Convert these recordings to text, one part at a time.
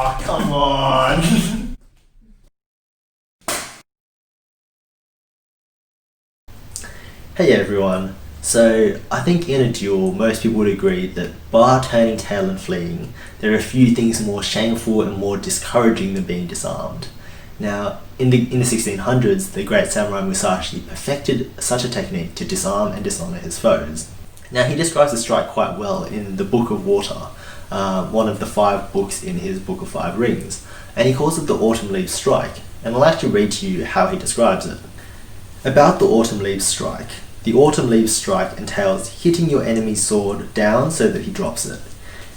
Oh, come on! Hey everyone. So, I think in a duel, most people would agree that bar turning tail and fleeing, there are a few things more shameful and more discouraging than being disarmed. Now, in the 1600s, the great samurai Musashi perfected such a technique to disarm and dishonour his foes. Now, he describes the strike quite well in the Book of Water, one of the 5 books in his Book of 5 Rings, and he calls it the Autumn Leaves Strike, and I'll actually read to you how he describes it. About the Autumn Leaves Strike. The Autumn Leaves Strike entails hitting your enemy's sword down so that he drops it.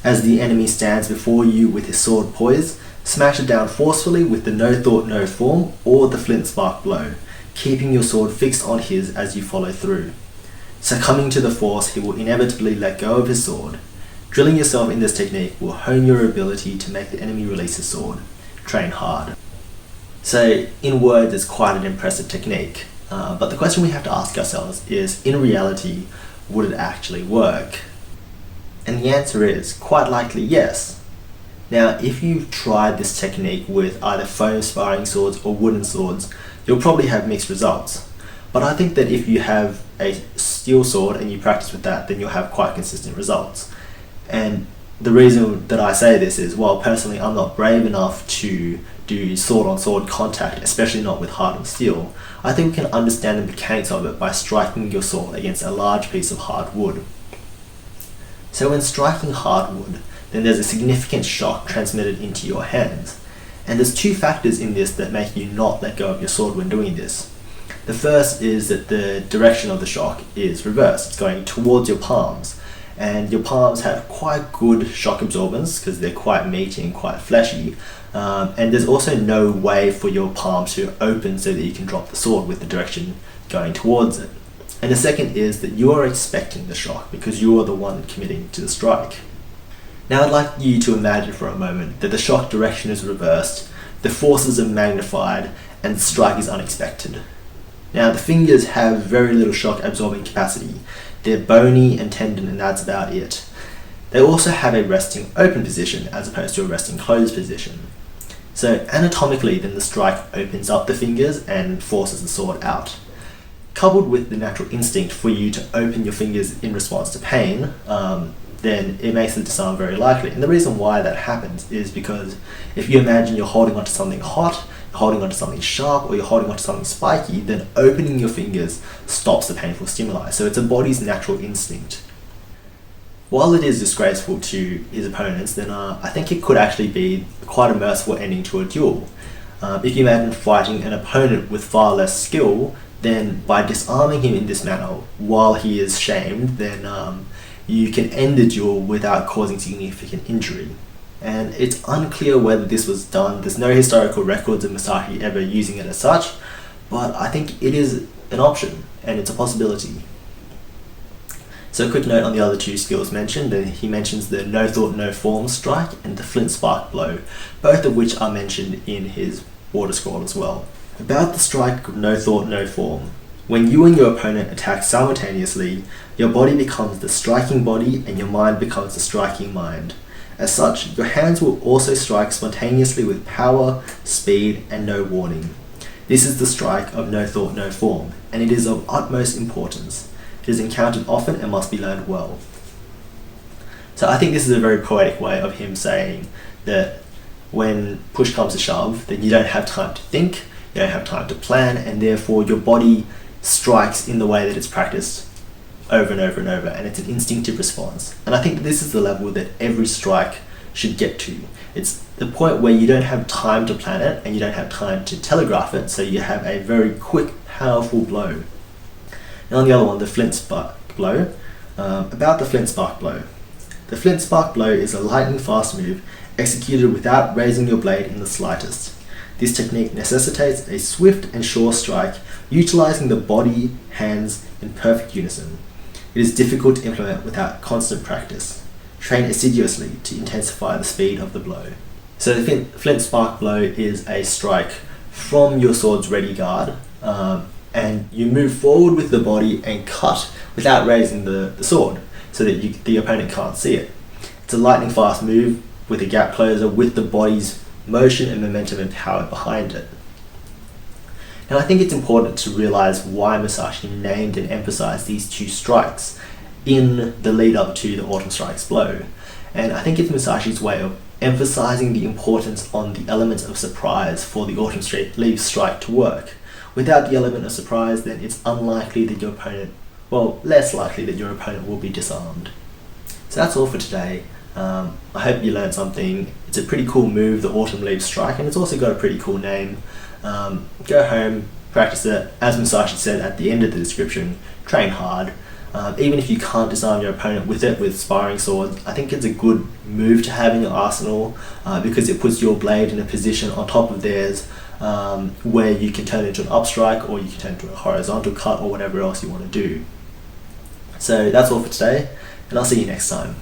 As the enemy stands before you with his sword poised, smash it down forcefully with the no thought, no form or the flint spark blow, keeping your sword fixed on his as you follow through. Succumbing to the force, he will inevitably let go of his sword. Drilling yourself in this technique will hone your ability to make the enemy release his sword. Train hard. So, in words, it's quite an impressive technique. But the question we have to ask ourselves is, in reality, would it actually work? And the answer is, quite likely yes. Now, if you've tried this technique with either foam sparring swords or wooden swords, you'll probably have mixed results. But I think that if you have a steel sword and you practice with that, then you'll have quite consistent results. And the reason that I say this is, well, personally, I'm not brave enough to do sword-on-sword contact, especially not with hardened steel. I think we can understand the mechanics of it by striking your sword against a large piece of hard wood. So when striking hard wood, then there's a significant shock transmitted into your hands. And there's 2 factors in this that make you not let go of your sword when doing this. The first is that the direction of the shock is reversed. It's going towards your palms. And your palms have quite good shock absorbance because they're quite meaty and quite fleshy. And there's also no way for your palm to open so that you can drop the sword with the direction going towards it. And the second is that you are expecting the shock because you are the one committing to the strike. Now I'd like you to imagine for a moment that the shock direction is reversed, the forces are magnified, and the strike is unexpected. Now the fingers have very little shock absorbing capacity. They're bony and tendon, and that's about it. They also have a resting open position as opposed to a resting closed position. So anatomically, then the strike opens up the fingers and forces the sword out. Coupled with the natural instinct for you to open your fingers in response to pain, then it makes the disarm very likely. And the reason why that happens is because if you imagine you're holding onto something hot, you're holding onto something sharp, or you're holding onto something spiky, then opening your fingers stops the painful stimuli. So it's a body's natural instinct. While it is disgraceful to his opponents, then I think it could actually be quite a merciful ending to a duel. If you imagine fighting an opponent with far less skill, then by disarming him in this manner while he is shamed, then you can end the duel without causing significant injury. And it's unclear whether this was done. There's no historical records of Musashi ever using it as such, but I think it is an option and it's a possibility. So a quick note on the other 2 skills mentioned. He mentions the no thought, no form strike and the flint spark blow, both of which are mentioned in his water scroll as well. About the strike of no thought, no form. When you and your opponent attack simultaneously, your body becomes the striking body and your mind becomes the striking mind. As such, your hands will also strike spontaneously with power, speed, and no warning. This is the strike of no thought, no form, and it is of utmost importance. It is encountered often and must be learned well. So I think this is a very poetic way of him saying that when push comes to shove, then you don't have time to think, you don't have time to plan, and therefore your body strikes in the way that it's practiced over and over and over, and it's an instinctive response. And I think this is the level that every strike should get to. It's the point where you don't have time to plan it and you don't have time to telegraph it, so you have a very quick, powerful blow. And on the other one, the flint spark blow. About the flint spark blow. The flint spark blow is a lightning fast move executed without raising your blade in the slightest. This technique necessitates a swift and sure strike, utilizing the body, hands in perfect unison. It is difficult to implement without constant practice. Train assiduously to intensify the speed of the blow. So the flint spark blow is a strike from your sword's ready guard, and you move forward with the body and cut without raising the sword so that the opponent can't see it. It's a lightning fast move, with a gap closer, with the body's motion and momentum and power behind it. Now I think it's important to realise why Musashi named and emphasised these two strikes in the lead up to the autumn strikes blow. And I think it's Musashi's way of emphasising the importance on the element of surprise for the autumn leaves strike to work. Without the element of surprise, then it's unlikely that your opponent, well, less likely that your opponent will be disarmed. So that's all for today. I hope you learned something. It's a pretty cool move, the autumn leaves strike, and it's also got a pretty cool name. Go home, practice it. As Musashi said at the end of the description, train hard. Even if you can't disarm your opponent with it, with sparring swords, I think it's a good move to have in your arsenal because it puts your blade in a position on top of theirs where you can turn it into an upstrike, or you can turn it into a horizontal cut, or whatever else you want to do. So that's all for today, and I'll see you next time.